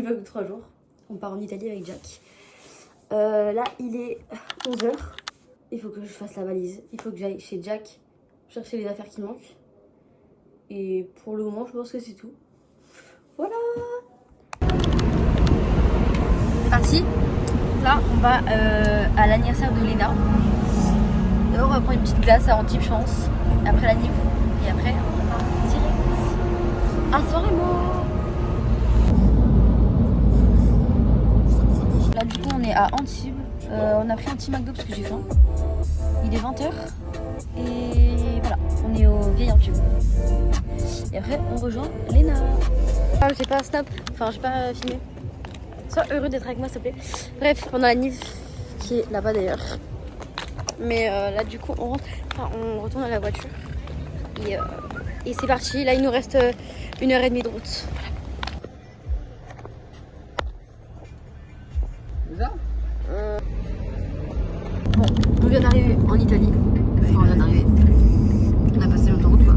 vlog de 3 jours. On part en Italie avec Jack. Là, il est 11h. Il faut que je fasse la valise. Il faut que j'aille chez Jack chercher les affaires qui manquent. Et pour le moment, je pense que c'est tout. Voilà. C'est parti. Là, on va à l'anniversaire de Léna. D'abord, on va prendre une petite glace à Antibes, je pense. Après la Nive. Et après, on part direct à Sanremo. Là, du coup, on est à Antibes. On a pris un petit McDo parce que j'ai faim. Il est 20h. Et voilà, on est au vieil Antibes. Et après, on rejoint Léna. Ah, j'ai pas snap. Enfin, j'ai pas filmé. Sois heureux d'être avec moi, s'il te plaît. Bref, pendant la Nive, qui est là-bas d'ailleurs. Mais là, du coup, on rentre. Enfin, on retourne à la voiture. Et c'est parti. Là, il nous reste 1h30 de route. Voilà. Bon, on vient d'arriver en Italie. Enfin, on vient d'arriver. On a passé l'autoroute, quoi.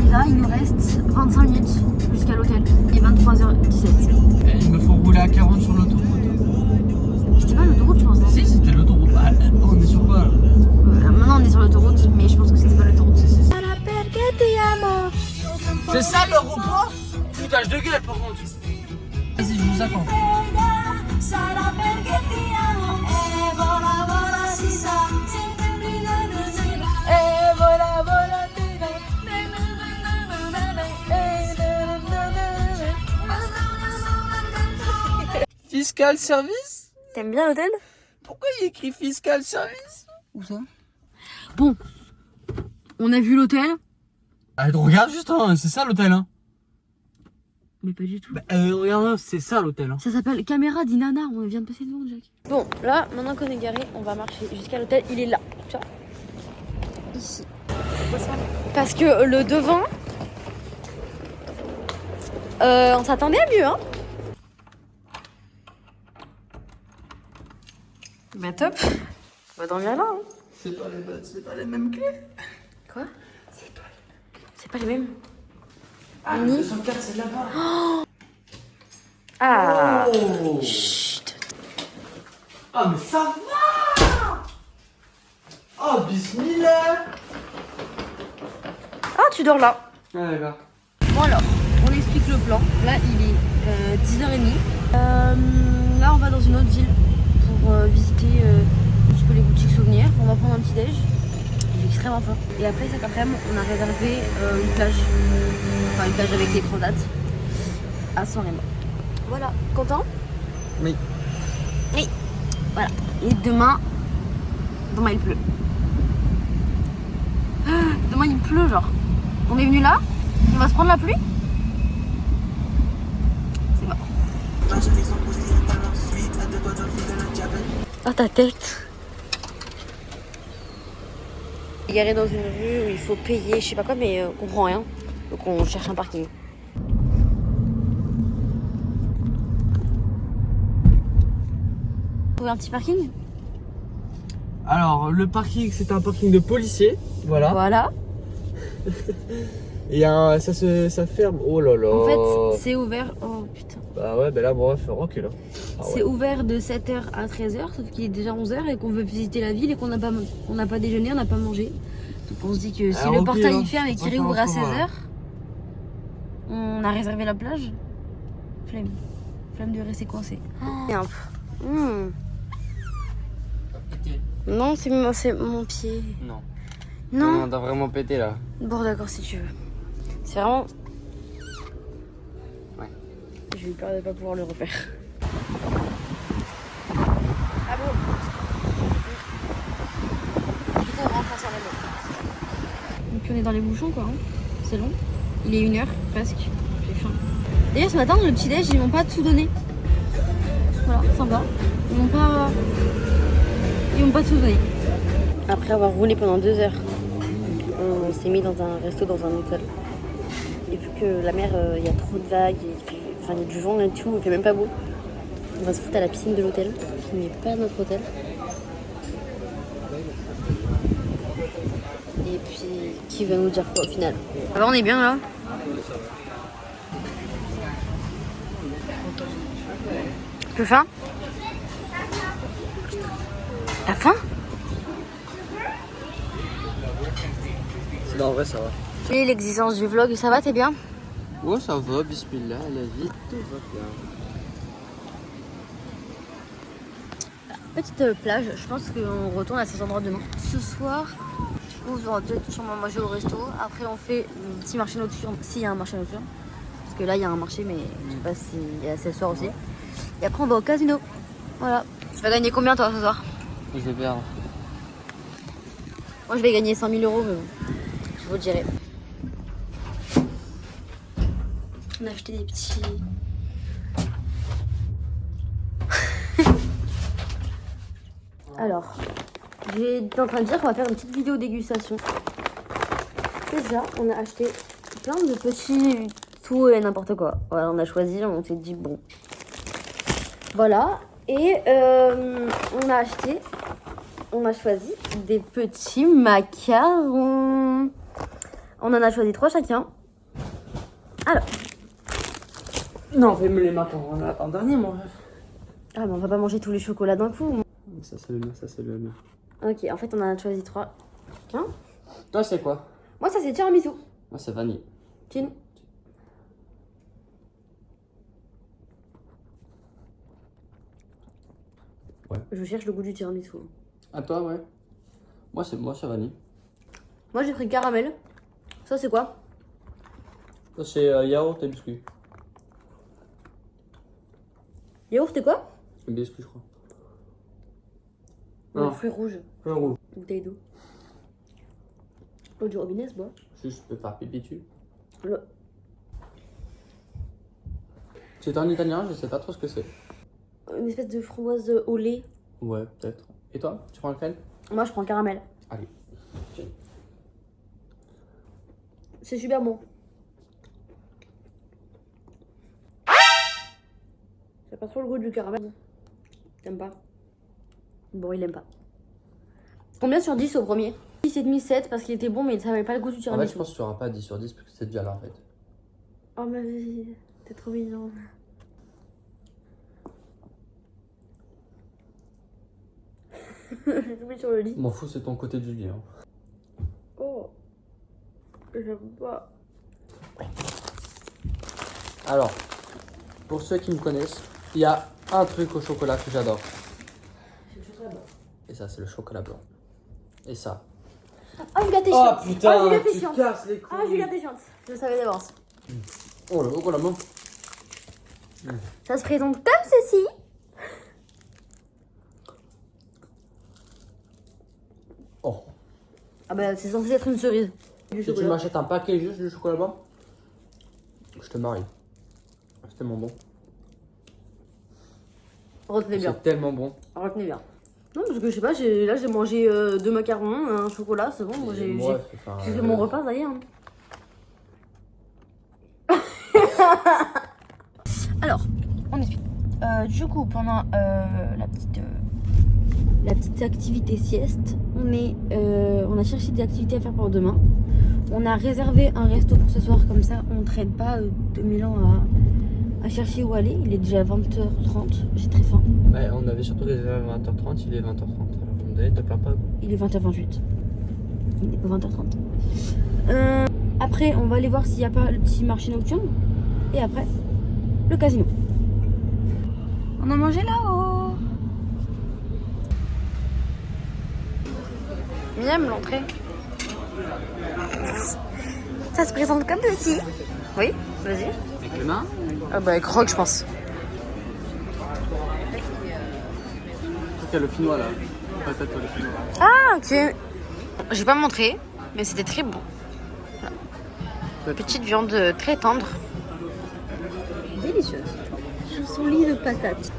Et là, il nous reste 25 minutes jusqu'à l'hôtel. Il est 23h17. Il me faut rouler à 40 sur l'autoroute. C'était pas l'autoroute, je pense. Non, si, c'était l'autoroute. Ah, on est sur quoi là? Maintenant, on est sur l'autoroute, mais je pense que c'était pas l'autoroute. C'est ça l'aéroport? Foutage de gueule par contre. Vas-y, je vous attends. Fiscal service? T'aimes bien l'hôtel? Pourquoi il écrit fiscal service? Où ça? Bon, on a vu l'hôtel. Ah, regarde juste, hein, c'est ça l'hôtel, hein. Mais pas du tout. Bah, regarde, c'est ça l'hôtel, hein. Ça s'appelle Camera di Nana, on vient de passer devant, Jack. Bon, là, maintenant qu'on est garé, on va marcher jusqu'à l'hôtel. Il est là, tu vois. Ici. Parce que le devant, on s'attendait à mieux, hein. Bah top. On va dormir là, hein. C'est pas les mêmes clés. Quoi? C'est pas les mêmes. Ah, Ni. 204, c'est là-bas. Oh. Ah. Oh. Chut. Ah, mais ça va. Oh, bismillah. Ah, tu dors là. Ah, d'accord. Bon alors, on explique le plan. Là, il est 10h30. Là, on va dans une autre ville pour visiter un petit peu les boutiques souvenirs. On va prendre un petit déj. Il est extrêmement fort. Et après, cet après-midi, on a réservé une plage. Enfin, une plage avec des crodates à Sanremo. Voilà, content? Oui. Oui. Voilà. Et demain il pleut. Demain il pleut, genre. On est venu là, on va se prendre la pluie. C'est bon. Ah, ta tête. Garé dans une rue où il faut payer, je sais pas quoi, mais on comprend rien. Donc on cherche un parking. Trouver un petit parking? Alors, le parking, c'est un parking de policiers. Voilà. Voilà. Et ça ferme. Oh là là. En fait, c'est ouvert. Oh putain. Bah ouais, bah là, bon, on va faire recul. Ah C'est ouvert de 7h à 13h, sauf qu'il est déjà 11h et qu'on veut visiter la ville et qu'on n'a pas déjeuné, on n'a pas mangé. Donc on se dit que si le portail y ferme et qu'il réouvre à 16h, on a réservé la plage. Flemme de rester coincé. Non, c'est mon pied. Non. Non. On doit vraiment péter là. Bon, d'accord, si tu veux. C'est vraiment. Ouais. J'ai eu peur de ne pas pouvoir le refaire. Ah bon? Du coup, on rentre à Sanremo. Donc, on est dans les bouchons, quoi. Hein. C'est long. Il est 1h presque. J'ai faim. D'ailleurs, ce matin, dans le petit-déj, ils m'ont pas tout donné. Voilà, sympa. Ils m'ont pas tout donné. Après avoir roulé pendant 2 heures, on s'est mis dans un resto, dans un hôtel. Et vu que la mer, il y a trop de vagues, il y a du vent et tout, il fait même pas beau. On va se foutre à la piscine de l'hôtel, qui n'est pas notre hôtel. Et puis, qui va nous dire quoi au final? Alors on est bien là. Tu faim? T'as faim? Non, en vrai, ça va. Et l'existence du vlog, ça va, t'es bien? Ouais, ça va, bismillah, la vie, tout va bien. Petite plage, je pense qu'on retourne à cet endroit demain. Ce soir, on va peut-être sûrement manger au resto. Après, on fait un petit marché nocturne, s'il y a un marché nocturne. Parce que là, il y a un marché, mais je sais pas s'il y a ce soir aussi. Et après, on va au casino. Voilà. Tu vas gagner combien, toi, ce soir? Je vais perdre. Moi, je vais gagner 100 000 €, mais bon, je vous dirai. On a acheté des petits... Alors, j'étais en train de dire qu'on va faire une petite vidéo dégustation. Déjà, on a acheté plein de petits tout et n'importe quoi. Voilà, on a choisi, on s'est dit bon. Voilà, et on a choisi des petits macarons. On en a choisi 3 chacun. Alors. Non, fais-moi les macarons en dernier, mon rêve. Ah, mais on va pas manger tous les chocolats d'un coup. Ça, c'est le mien, ça, c'est le mien. Ok, en fait, on en a choisi 3. Hein? Toi, c'est quoi? Moi, ça c'est tiramisu. Moi, c'est vanille. Tiens. Ouais. Je cherche le goût du tiramisu. À toi, ouais. Moi, c'est vanille. Moi, j'ai pris caramel. Ça, c'est quoi? Ça, c'est yaourt et biscuit. Yaourt et quoi? Biscuit, je crois. Non, Non. fruits rouges. Fruits rouges. Bouteille d'eau. L'eau du robinet, se boit. Juste, je peux faire pipi dessus. Le... C'est en italien, je sais pas trop ce que c'est. Une espèce de framboise au lait. Ouais, peut-être. Et toi, tu prends lequel? Moi, je prends caramel. Allez. Tiens. C'est super bon. J'ai pas trop le goût du caramel. T'aimes pas? Bon, il aime pas. Combien sur 10 au premier? 6,5, 7 parce qu'il était bon, mais il savait pas le goût du En fait, tiramisu. je pense que tu auras pas 10 sur 10 parce que c'est déjà là en fait. Oh ma vie, t'es trop mignon. J'ai tombé sur le lit. M'en fous, c'est ton côté du lit. Hein. Oh, j'aime pas. Alors, pour ceux qui me connaissent, il y a un truc au chocolat que j'adore. C'est le chocolat blanc. Et ça, c'est le chocolat blanc. Et ça. Ah, Julia, t'es Oh chiante. putain, Julia, t'es tu chiante. casses les couilles. Ah, Julia, t'es chiante. Je le savais d'avance. Oh, le chocolat blanc. Ça se présente comme ceci. Oh. Ah bah, c'est censé être une cerise. Du Si tu chocolat. m'achètes un paquet juste de chocolat blanc, je te marie. C'est tellement bon. Retenez bien. C'est tellement bon. Retenez bien. Non, parce que je sais pas, là j'ai mangé 2 macarons, un chocolat, c'est bon. Moi, j'ai fait mon repas, ça y est. Hein. Alors, on explique. Du coup, pendant la petite activité sieste, on a cherché des activités à faire pour demain. On a réservé un resto pour ce soir, comme ça on ne traîne pas 2000 ans à chercher où aller. Il est déjà 20h30, j'ai très faim. Ouais, on avait surtout réservé à 20h30, il est 20h30. Alors, on ne te perds pas. Il est 20h28. Il est pas 20h30. Après, on va aller voir s'il n'y a pas le petit marché nocturne. Et après, le casino. On a mangé là-haut. Miam, l'entrée. Ça se présente comme ceci. Oui, vas-y. Avec les mains? Ah bah, avec Rock, je pense. Il y a le finnois là. Patate le finnois. Ah, ok. J'ai pas montré, mais c'était très bon. Voilà. Petite viande très tendre. Délicieuse. Sur son lit de patates.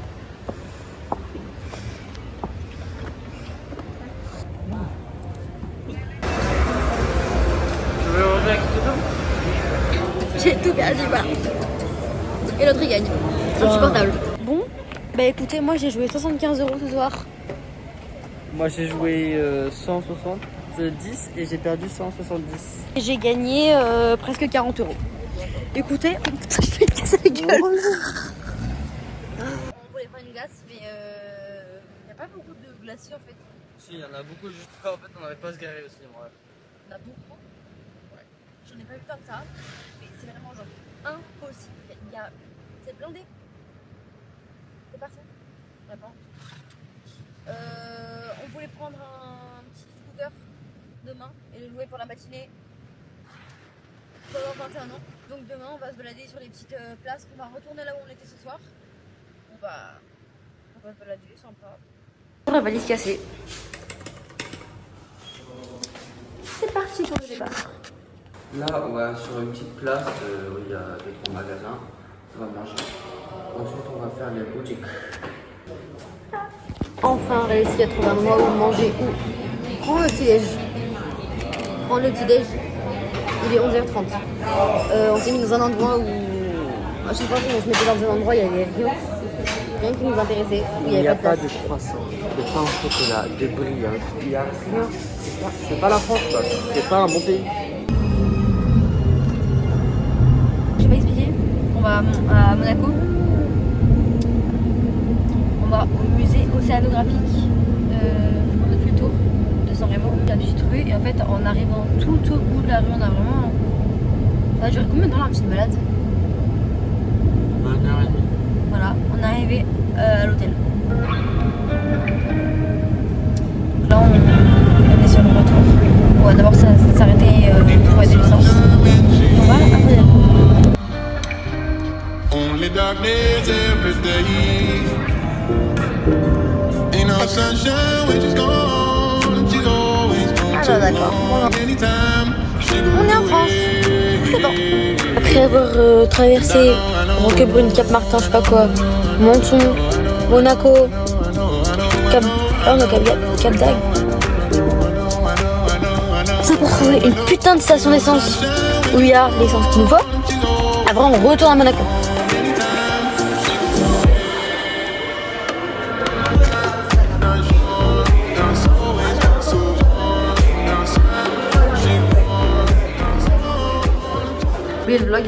Tu veux revenir avec tout ça? J'ai tout perdu, bah. Et l'autre il gagne. Insupportable. Bon, bah écoutez, moi j'ai joué 75 € ce soir. Moi j'ai joué 170 et j'ai perdu 170. Et j'ai gagné presque 40 €. Écoutez, je vais me casser la gueule. prendre une glace, mais il n'y a pas beaucoup de glaciers en fait. Si, il y en a beaucoup, juste en fait, on n'avait pas se garer aussi, moi. Il y en a beaucoup. Ouais. J'en ai pas eu tant que ça, mais c'est vraiment genre impossible. C'est blindé. C'est parti. On attend. On voulait prendre un petit scooter demain et le louer pour la matinée. Pour avoir 21 ans. Donc demain on va se balader sur les petites places. On va retourner là où on était ce soir. On va se balader, sympa. La valise cassée. C'est parti pour le départ. Là, on va sur une petite place où il y a 2-3 magasins. On va manger. Ensuite, on va faire les boutiques. Enfin réussi à trouver un endroit où manger. Prends le petit-déj. Prends le petit-déj. Il est 11h30. On s'est mis dans un endroit où, à chaque fois qu'on se mettait dans un endroit, il n'y avait rien qui nous intéressait. Il n'y a pas de croissant, de pain au chocolat, de brioche, il n'y a rien. C'est pas la France, quoi. C'est pas un bon pays. Je vais pas expliquer. On va à Monaco. On va au musée océanographique. On a fait le tour de San Remo, la petite rue. Et en fait, en arrivant tout au bout de la rue, on a vraiment. Ça a duré combien de temps la petite balade? 1h30. Voilà, on est arrivé à l'hôtel. Donc là, on est sur le retour. On va d'abord s'arrêter pour trouver de l'essence. On va à Monaco. Only darkness every day. Ain't no sunshine when she's gone. She's always gone. Ah bah d'accord. On est en France. C'est bon. Après avoir traversé Roquebrune, Cap Martin, je sais pas quoi, Menton, Monaco, Cap d'Agde. C'est pour trouver une putain de station d'essence où il y a l'essence qu'il nous faut. Après on retourne à Monaco. Oubliez le vlog.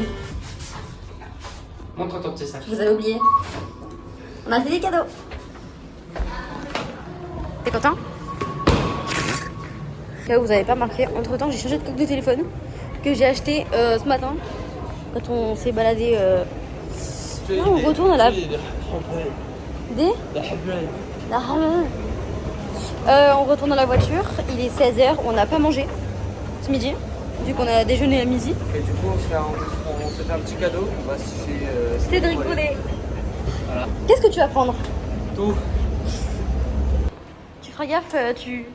Montre ton petit sac. Vous avez oublié. On a fait des cadeaux. T'es content? Là où vous n'avez pas marqué, entre temps j'ai changé de coque de téléphone que j'ai acheté ce matin quand on s'est baladé. Là on retourne à la. On retourne dans la voiture, il est 16h, on n'a pas mangé ce midi, vu qu'on a déjeuné à midi. Et du coup, on se fait un petit cadeau. On va chez Cédric Boulet. Voilà. Qu'est-ce que tu vas prendre? Tout. Tu feras gaffe, tu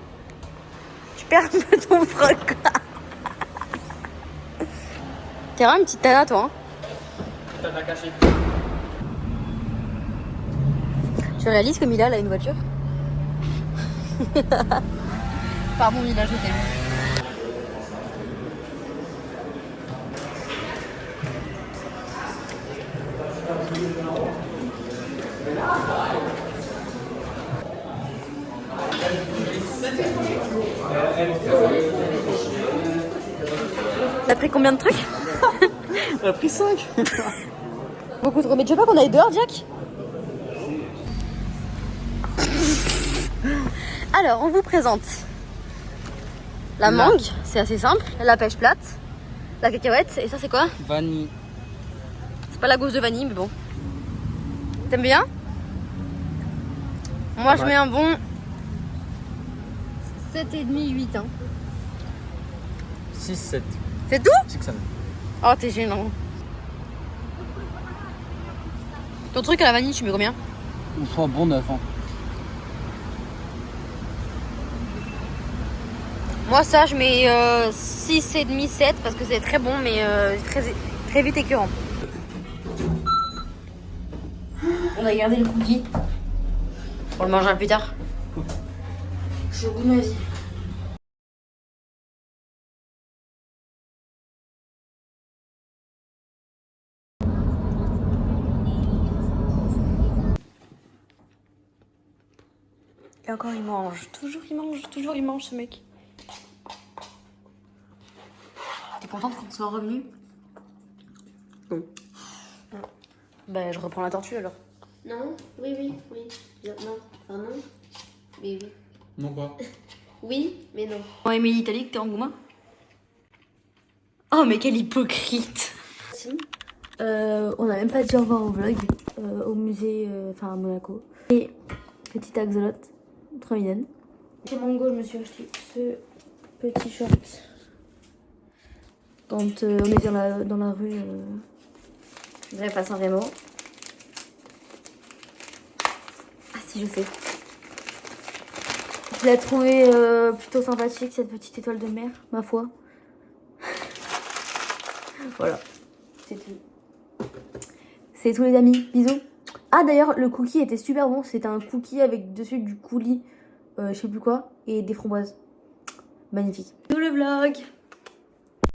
perds un peu ton froc. T'es vraiment une petite tana toi. T'as la caché. Tu réalises comme il a là une voiture. Pardon Mila, je t'aime. T'as pris combien de trucs? On a pris 5. Beaucoup trop. Mais tu veux pas qu'on aille dehors, Jack? Alors, on vous présente la mangue, c'est assez simple, la pêche plate, la cacahuète, et ça c'est quoi? Vanille. C'est pas la gousse de vanille, mais bon. T'aimes bien? Moi, je mets un bon 7,5, 8. Hein. 6, 7. C'est tout? 6, 7. Oh, t'es gênant. Ton truc à la vanille, tu mets combien? On soit bon 9 ans. Moi, ça, je mets 6,5, 7 parce que c'est très bon, mais très vite écœurant. On a gardé le cookie pour le manger un peu plus tard. C'est au bout de ma vie. Et encore, il mange. Toujours, il mange ce mec. T'es contente qu'on soit revenu? Oui. Ben, je reprends la tortue alors. Non, oui. Non, enfin non. Mais oui. Non quoi? Oui, mais non. Bon, Émilie Italique, t'es en gouma? Oh, mais quel hypocrite! On n'a même pas dit au revoir au vlog, au musée, enfin à Monaco. Et petite axolote, trop mignonne. Chez Mango, je me suis acheté ce petit short. Quand on est dans la rue, bref, à Saint-Rémy. Ah si, je sais. Je l'ai trouvé plutôt sympathique, cette petite étoile de mer, ma foi. Voilà, c'est tout. C'est tout les amis, bisous. Ah d'ailleurs, le cookie était super bon, c'était un cookie avec dessus du coulis, je sais plus quoi, et des framboises. Magnifique. Tout le vlog.